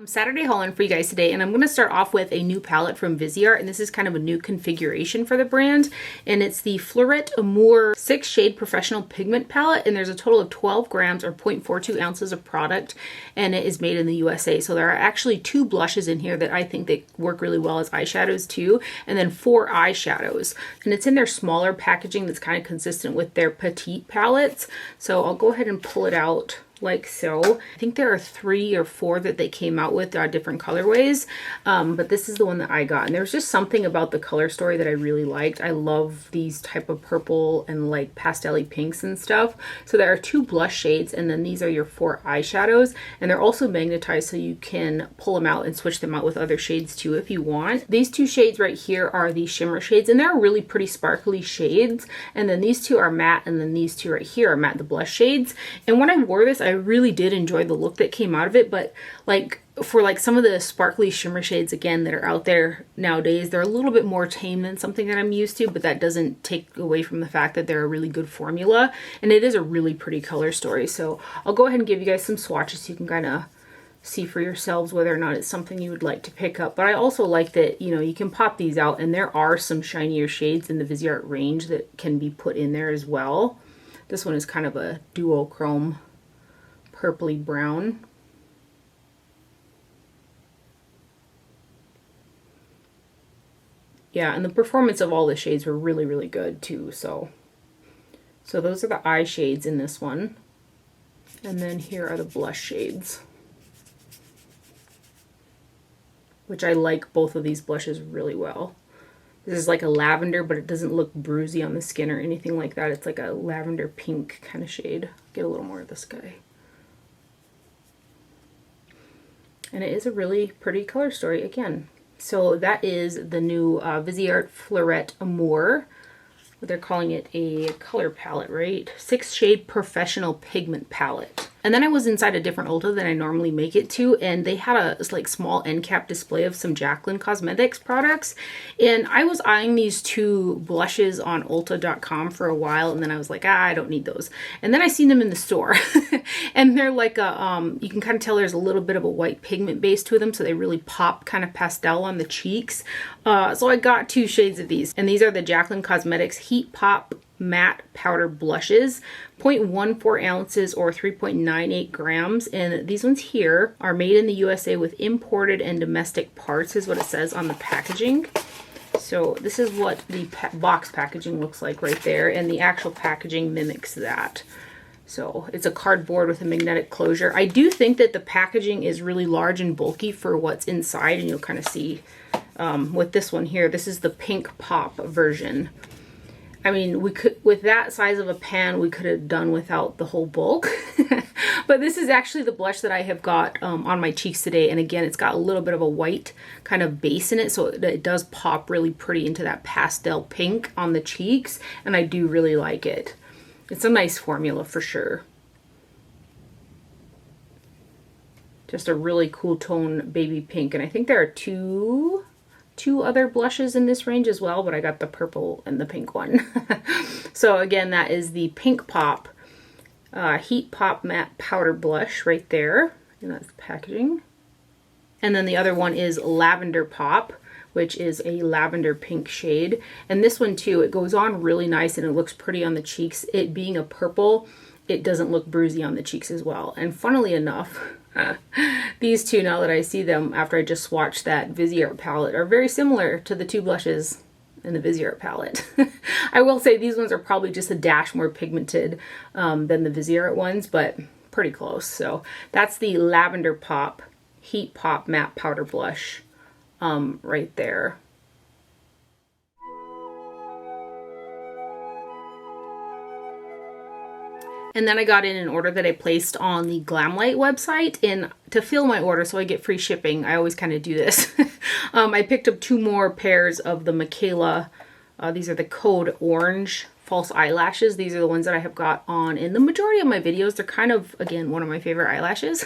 Saturday haul in for you guys today, and I'm going to start off with a new palette from Viseart, and this is kind of a new configuration for the brand, and it's the Fleurette Amour 6 shade professional pigment palette, and there's a total of 12 grams or 0.42 ounces of product, and it is made in the USA. So there are actually 2 blushes in here that I think they work really well as eyeshadows too, and then 4 eyeshadows, and it's in their smaller packaging that's kind of consistent with their petite palettes. So I'll go ahead and pull it out like so. I think there are 3 or 4 that they came out with, different colorways, but this is the one that I got, and there was just something about the color story that I really liked. I love these type of purple and like pastel-y pinks and stuff. So there are 2 blush shades, and then these are your 4 eyeshadows, and they're also magnetized so you can pull them out and switch them out with other shades too if you want. These 2 shades right here are the shimmer shades, and they're really pretty sparkly shades, and then these 2 are matte, and then these 2 right here are matte, the blush shades. And when I wore this, I really did enjoy the look that came out of it, but like for like some of the sparkly shimmer shades again that are out there nowadays, they're a little bit more tame than something that I'm used to, but that doesn't take away from the fact that they're a really good formula, and it is a really pretty color story. So I'll go ahead and give you guys some swatches so you can kind of see for yourselves whether or not it's something you would like to pick up. But I also like that, you know, you can pop these out, and there are some shinier shades in the Viseart range that can be put in there as well. This one is kind of a duochrome purpley brown. Yeah, and the performance of all the shades were really, really good too. So those are the eye shades in this one. And then here are the blush shades, which I like both of these blushes really well. This is like a lavender, but it doesn't look bruisey on the skin or anything like that. It's like a lavender pink kind of shade. Get a little more of this guy. And it is a really pretty color story again. So that is the new Viseart Fleurette Amour. They're calling it a color palette, right? 6 shade professional pigment palette. And then I was inside a different Ulta than I normally make it to, and they had a like small end cap display of some Jaclyn Cosmetics products, and I was eyeing these 2 blushes on Ulta.com for a while, and then I was like, I don't need those. And then I seen them in the store, and they're like a you can kind of tell there's a little bit of a white pigment base to them, so they really pop kind of pastel on the cheeks. So I got 2 shades of these, and these are the Jaclyn Cosmetics Heat Pop Matte Powder Blushes, 0.14 ounces or 3.98 grams, and these ones here are made in the USA with imported and domestic parts, is what it says on the packaging. So this is what the box packaging looks like right there, and the actual packaging mimics that. So it's a cardboard with a magnetic closure. I do think that the packaging is really large and bulky for what's inside, and you'll kind of see with this one here. This is the pink pop version. I mean, we could, with that size of a pan, we could have done without the whole bulk. But this is actually the blush that I have got on my cheeks today. And again, it's got a little bit of a white kind of base in it, so it does pop really pretty into that pastel pink on the cheeks. And I do really like it. It's a nice formula for sure. Just a really cool tone baby pink. And I think there are two other blushes in this range as well, but I got the purple and the pink one. So again, that is the Pink Pop Heat Pop Matte Powder Blush right there, and that's the packaging. And then the other one is Lavender Pop, which is a lavender pink shade. And this one too, it goes on really nice and it looks pretty on the cheeks. It being a purple, it doesn't look bruisey on the cheeks as well. And funnily enough, these 2, now that I see them after I just swatched that Viseart palette, are very similar to the 2 blushes in the Viseart palette. I will say these ones are probably just a dash more pigmented than the Viseart ones, but pretty close. So that's the Lavender Pop Heat Pop Matte Powder Blush right there. And then I got in an order that I placed on the Glamlite website, and to fill my order so I get free shipping, I always kind of do this. I picked up 2 more pairs of the Michaela, these are the Code Orange false eyelashes. These are the ones that I have got on in the majority of my videos. They're kind of, again, one of my favorite eyelashes.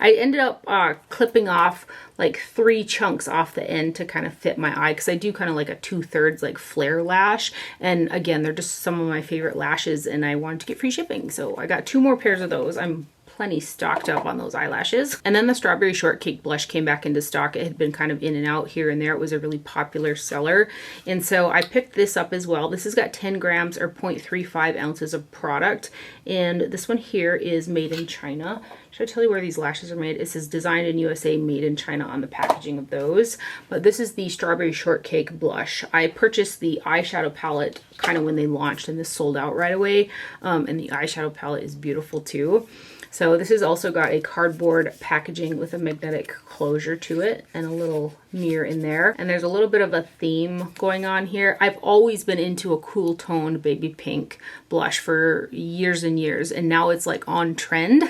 I ended up clipping off like 3 chunks off the end to kind of fit my eye, because I do kind of like a 2/3 like flare lash. And again, they're just some of my favorite lashes, and I wanted to get free shipping. So I got 2 more pairs of those. I'm plenty stocked up on those eyelashes. And then the Strawberry Shortcake blush came back into stock. It had been kind of in and out here and there. It was a really popular seller. And so I picked this up as well. This has got 10 grams or 0.35 ounces of product. And this one here is made in China. Should I tell you where these lashes are made? It says designed in USA, made in China on the packaging of those. But this is the Strawberry Shortcake blush. I purchased the eyeshadow palette kind of when they launched, and this sold out right away. And the eyeshadow palette is beautiful too. So this has also got a cardboard packaging with a magnetic closure to it and a little mirror in there. And there's a little bit of a theme going on here. I've always been into a cool toned baby pink blush for years and years, and now it's like on trend.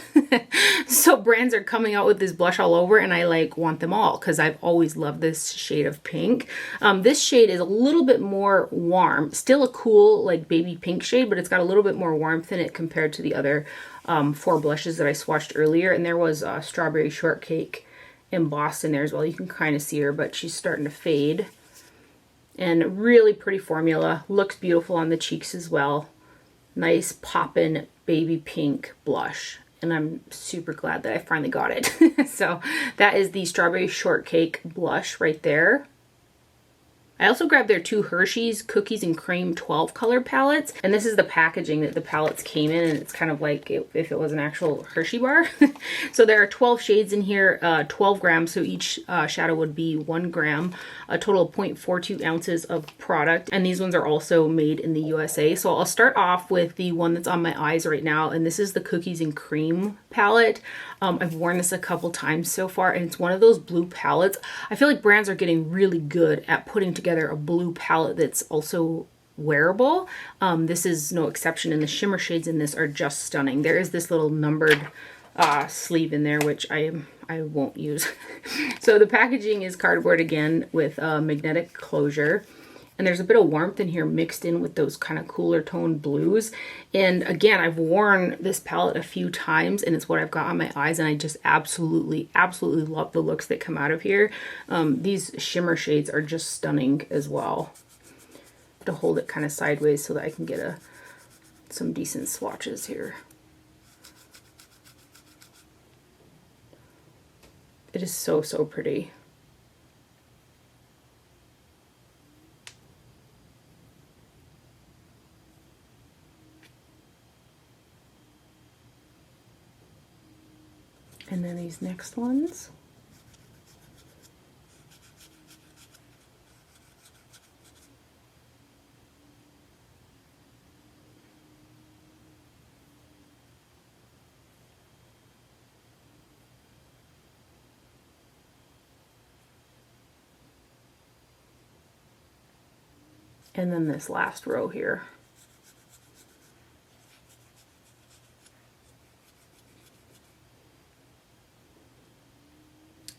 So brands are coming out with this blush all over, and I like want them all because I've always loved this shade of pink. This shade is a little bit more warm, still a cool like baby pink shade, but it's got a little bit more warmth in it compared to the other 4 blushes that I swatched earlier. And there was Strawberry Shortcake embossed in there as well. You can kind of see her, but she's starting to fade. And really pretty formula. Looks beautiful on the cheeks as well. Nice poppin' baby pink blush. And I'm super glad that I finally got it. So that is the Strawberry Shortcake blush right there. I also grabbed their 2 Hershey's Cookies and Cream 12 color palettes. And this is the packaging that the palettes came in, and it's kind of like if it was an actual Hershey bar. So there are 12 shades in here, 12 grams. So each shadow would be 1 gram, a total of 0.42 ounces of product. And these ones are also made in the USA. So I'll start off with the one that's on my eyes right now. And this is the Cookies and Cream palette. I've worn this a couple times so far, and it's one of those blue palettes. I feel like brands are getting really good at putting together a blue palette that's also wearable. This is no exception, and the shimmer shades in this are just stunning. There is this little numbered sleeve in there, which I won't use. So the packaging is cardboard again with a magnetic closure. And there's a bit of warmth in here mixed in with those kind of cooler toned blues. And again, I've worn this palette a few times, and it's what I've got on my eyes, and I just absolutely love the looks that come out of here. These shimmer shades are just stunning as well. To hold it kind of sideways so that I can get some decent swatches here. It is so pretty. And then these next ones. And then this last row here.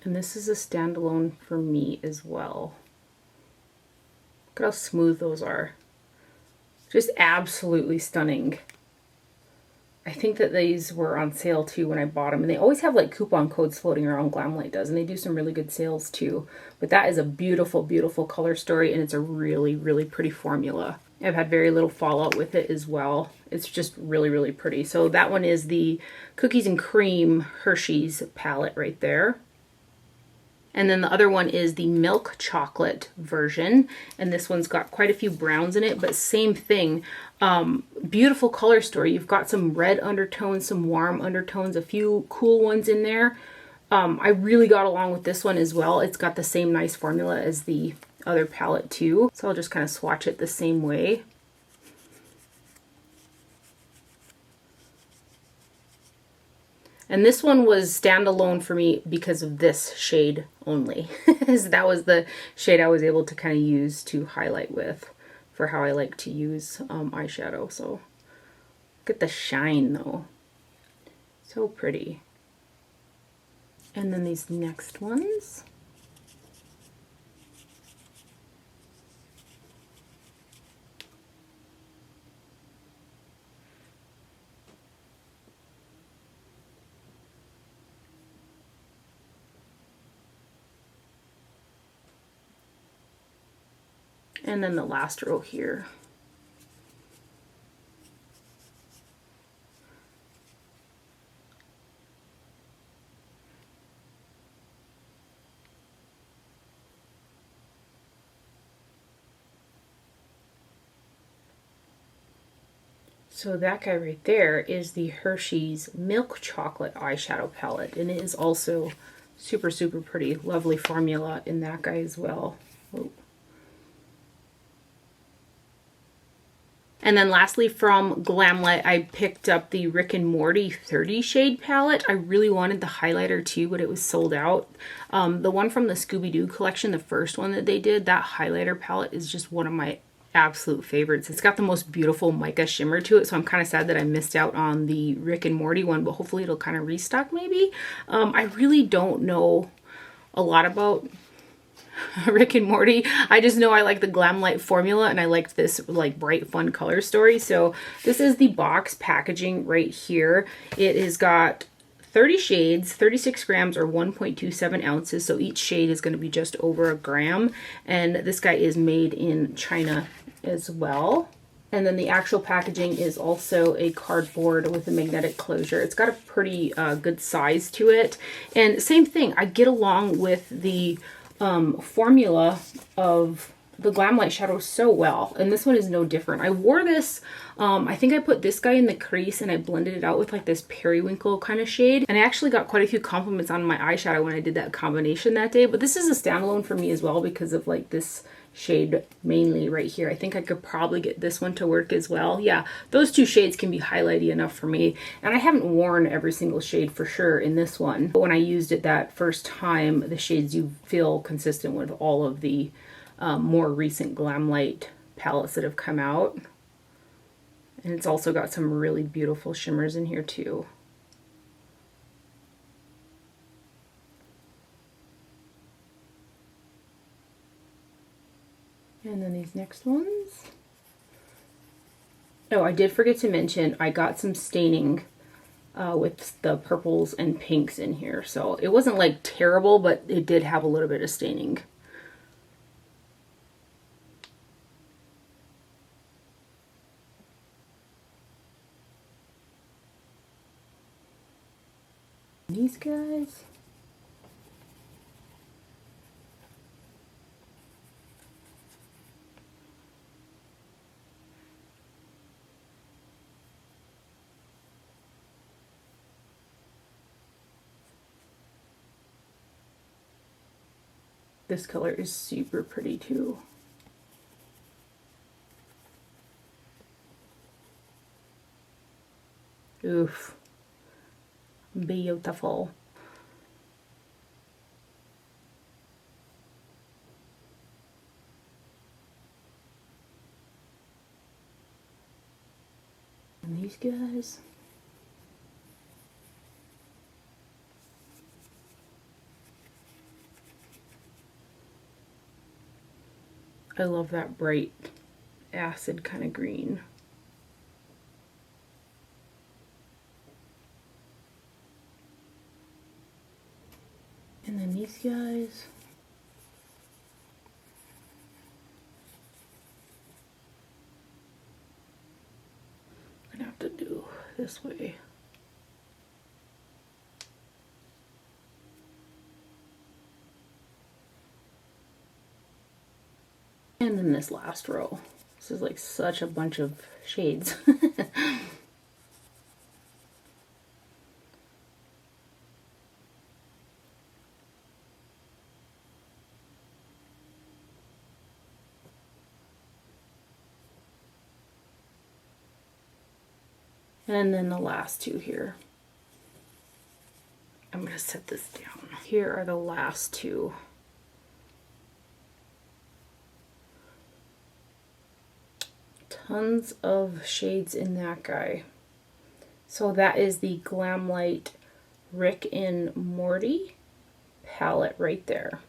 And this is a standalone for me as well. Look at how smooth those are. Just absolutely stunning. I think that these were on sale too when I bought them. And they always have like coupon codes floating around, Glamlite does. And they do some really good sales too. But that is a beautiful color story. And it's a really pretty formula. I've had very little fallout with it as well. It's just really pretty. So that one is the Cookies and Cream Hershey's palette right there. And then the other one is the milk chocolate version. And this one's got quite a few browns in it, but same thing. Beautiful color story. You've got some red undertones, some warm undertones, a few cool ones in there. I really got along with this one as well. It's got the same nice formula as the other palette too. So I'll just kind of swatch it the same way. And this one was standalone for me because of this shade only. That was the shade I was able to kind of use to highlight with for how I like to use eyeshadow. So look at the shine though. So pretty. And then these next ones. And then the last row here. So that guy right there is the Hershey's Milk Chocolate Eyeshadow Palette, and it is also super, super pretty. Lovely formula in that guy as well. Ooh. And then lastly from Glamlite, I picked up the Rick and Morty 30 shade palette. I really wanted the highlighter too, but it was sold out. The one from the Scooby-Doo collection, the first one that they did, that highlighter palette is just one of my absolute favorites. It's got the most beautiful mica shimmer to it, so I'm kind of sad that I missed out on the Rick and Morty one, but hopefully it'll kind of restock maybe. I really don't know a lot about Rick and Morty. I just know I like the Glamlite formula and I liked this like bright fun color story. So this is the box packaging right here. It has got 30 shades, 36 grams or 1.27 ounces. So each shade is going to be just over a gram. And this guy is made in China as well. And then the actual packaging is also a cardboard with a magnetic closure. It's got a pretty good size to it. And same thing, I get along with the formula of the Glamlite shadow so well, and this one is no different. I wore this, I think I put this guy in the crease and I blended it out with like this periwinkle kind of shade, and I actually got quite a few compliments on my eyeshadow when I did that combination that day. But this is a standalone for me as well because of like this shade mainly right here. I think I could probably get this one to work as well. Yeah, those two shades can be highlighty enough for me, and I haven't worn every single shade for sure in this one, but when I used it that first time, the shades you feel consistent with all of the more recent Glamlite palettes that have come out. And it's also got some really beautiful shimmers in here too. And then these next ones. Oh, I did forget to mention, I got some staining with the purples and pinks in here. So it wasn't like terrible, but it did have a little bit of staining. These guys. This color is super pretty too. Oof. Beautiful. And these guys. I love that bright acid kind of green. And then these guys. I'm gonna have to do this way. And then this last row. This is like such a bunch of shades. And then the last two here. I'm going to set this down. Here are the last two. Tons of shades in that guy. So that is the Glamlite Rick and Morty palette right there.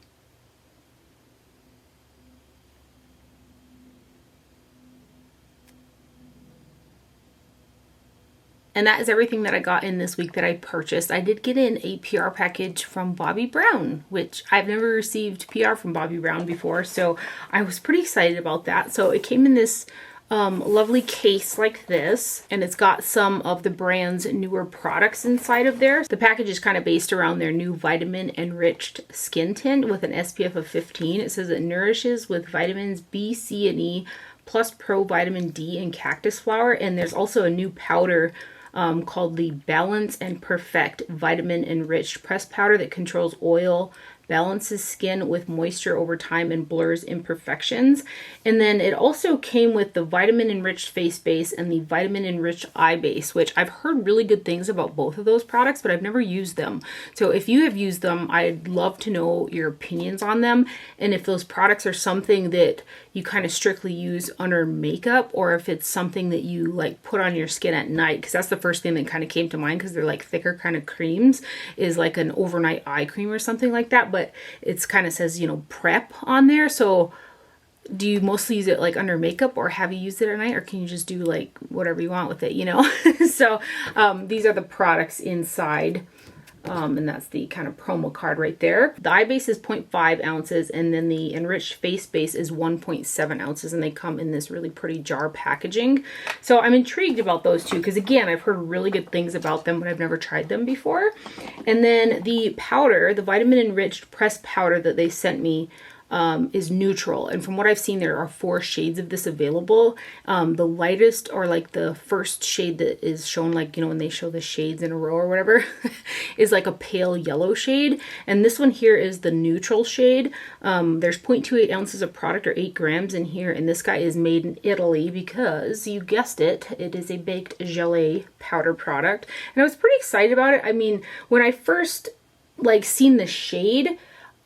And that is everything that I got in this week that I purchased. I did get in a PR package from Bobbi Brown, which I've never received PR from Bobbi Brown before, so I was pretty excited about that. So it came in this lovely case like this, and it's got some of the brand's newer products inside of there. The package is kind of based around their new vitamin enriched skin tint with an SPF of 15. It says it nourishes with vitamins B, C, and E, plus Pro Vitamin D and Cactus Flower. And there's also a new powder called the Balance and Perfect Vitamin Enriched Pressed Powder that controls oil, balances skin with moisture over time, and blurs imperfections. And then it also came with the vitamin enriched face base and the vitamin enriched eye base, which I've heard really good things about both of those products, but I've never used them. So if you have used them, I'd love to know your opinions on them, and if those products are something that you kind of strictly use under makeup, or if it's something that you like put on your skin at night, because that's the first thing that kind of came to mind, because they're like thicker kind of creams, is like an overnight eye cream or something like that. But it's kind of says, you know, prep on there. So do you mostly use it like under makeup, or have you used it at night, or can you just do like whatever you want with it, you know? So these are the products inside. And that's the kind of promo card right there. The eye base is 0.5 ounces, and then the enriched face base is 1.7 ounces, and they come in this really pretty jar packaging. So I'm intrigued about those two, because again, I've heard really good things about them, but I've never tried them before. And then the powder, the vitamin enriched pressed powder that they sent me, is neutral, and from what I've seen, there are 4 shades of this available. The lightest, or like the first shade that is shown, like, you know, when they show the shades in a row or whatever, is like a pale yellow shade, and this one here is the neutral shade. There's 0.28 ounces of product, or 8 grams in here, and this guy is made in Italy, because you guessed it, it is a baked gelée powder product, and I was pretty excited about it. I mean, when I first like seen the shade,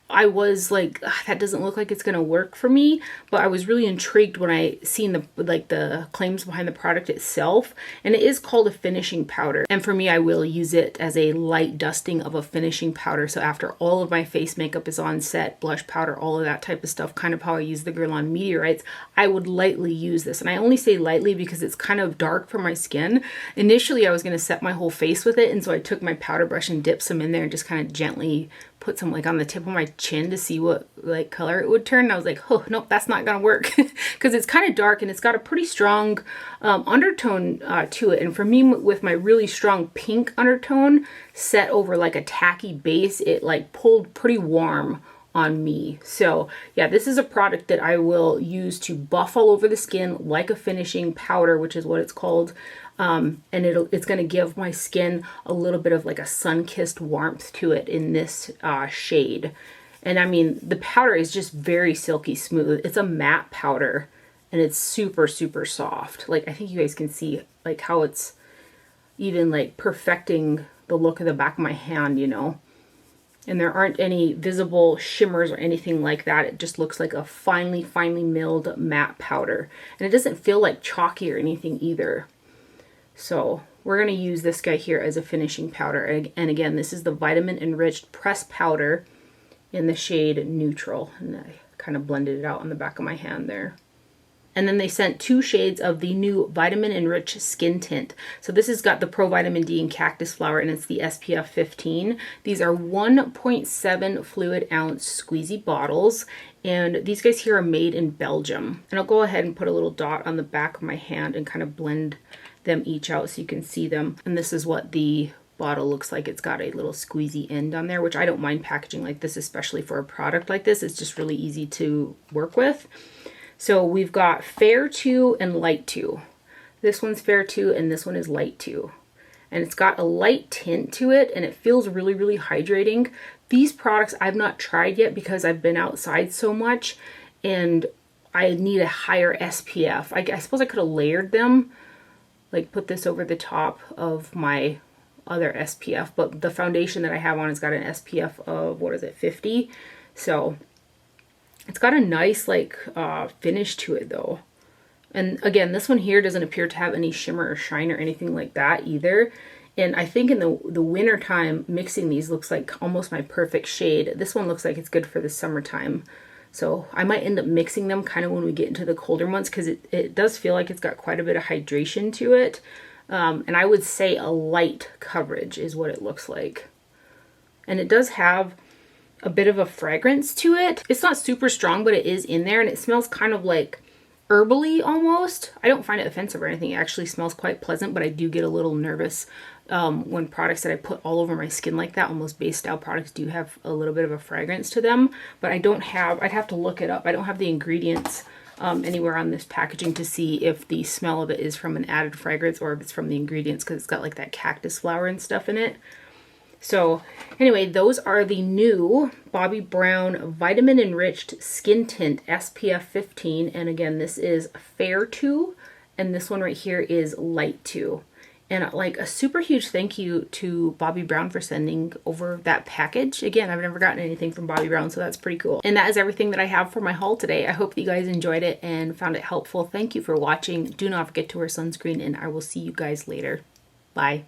I was like, that doesn't look like it's gonna work for me, but I was really intrigued when I seen the claims behind the product itself. And it is called a finishing powder, and for me, I will use it as a light dusting of a finishing powder. So after all of my face makeup is on set, blush powder, all of that type of stuff, kind of how I use the Girl on Meteorites, I would lightly use this. And I only say lightly because it's kind of dark for my skin. Initially, I was gonna set my whole face with it, and so I took my powder brush and dipped some in there and just kind of gently put some like on the tip of my chin to see what like color it would turn. And I was like, oh nope, that's not gonna work, because it's kind of dark and it's got a pretty strong undertone to it. And for me, with my really strong pink undertone set over like a tacky base, it like pulled pretty warm on me. So yeah, this is a product that I will use to buff all over the skin like a finishing powder, which is what it's called. And it's going to give my skin a little bit of like a sun-kissed warmth to it in this shade. And I mean, the powder is just very silky smooth. It's a matte powder, and it's super, super soft. Like, I think you guys can see like how it's even like perfecting the look of the back of my hand, you know. And there aren't any visible shimmers or anything like that. It just looks like a finely, finely milled matte powder. And it doesn't feel like chalky or anything either. So we're going to use this guy here as a finishing powder. And again, this is the vitamin enriched pressed powder in the shade neutral. And I kind of blended it out on the back of my hand there. And then they sent 2 shades of the new vitamin enriched skin tint. So this has got the Pro Vitamin D and Cactus Flower, and it's the SPF 15. These are 1.7 fluid ounce squeezy bottles. And these guys here are made in Belgium. And I'll go ahead and put a little dot on the back of my hand and kind of blend them each out so you can see them. And this is what the bottle looks like. It's got a little squeezy end on there, which I don't mind packaging like this, especially for a product like this. It's just really easy to work with. So we've got Fair 2 and Light 2. This one's Fair 2 and this one is Light 2. And it's got a light tint to it, and it feels really, really hydrating. These products I've not tried yet because I've been outside so much and I need a higher SPF. I suppose I could have layered them, like put this over the top of my other SPF, but the foundation that I have on has got an SPF of, what is it, 50? So it's got a nice like finish to it though. And again, this one here doesn't appear to have any shimmer or shine or anything like that either. And I think in the winter time, mixing these looks like almost my perfect shade. This one looks like it's good for the summertime. So I might end up mixing them kind of when we get into the colder months, because it does feel like it's got quite a bit of hydration to it. And I would say a light coverage is what it looks like. And it does have a bit of a fragrance to it. It's not super strong, but it is in there, and it smells kind of like herbally almost. I don't find it offensive or anything. It actually smells quite pleasant, but I do get a little nervous when products that I put all over my skin like that, almost base style products, do have a little bit of a fragrance to them. But I don't have, I'd have to look it up. I don't have the ingredients anywhere on this packaging to see if the smell of it is from an added fragrance or if it's from the ingredients, because it's got like that cactus flower and stuff in it. So anyway, those are the new Bobbi Brown Vitamin Enriched Skin Tint SPF 15. And again, this is Fair 2, and this one right here is Light 2. And like a super huge thank you to Bobbi Brown for sending over that package. Again, I've never gotten anything from Bobbi Brown, so that's pretty cool. And that is everything that I have for my haul today. I hope that you guys enjoyed it and found it helpful. Thank you for watching. Do not forget to wear sunscreen, and I will see you guys later. Bye.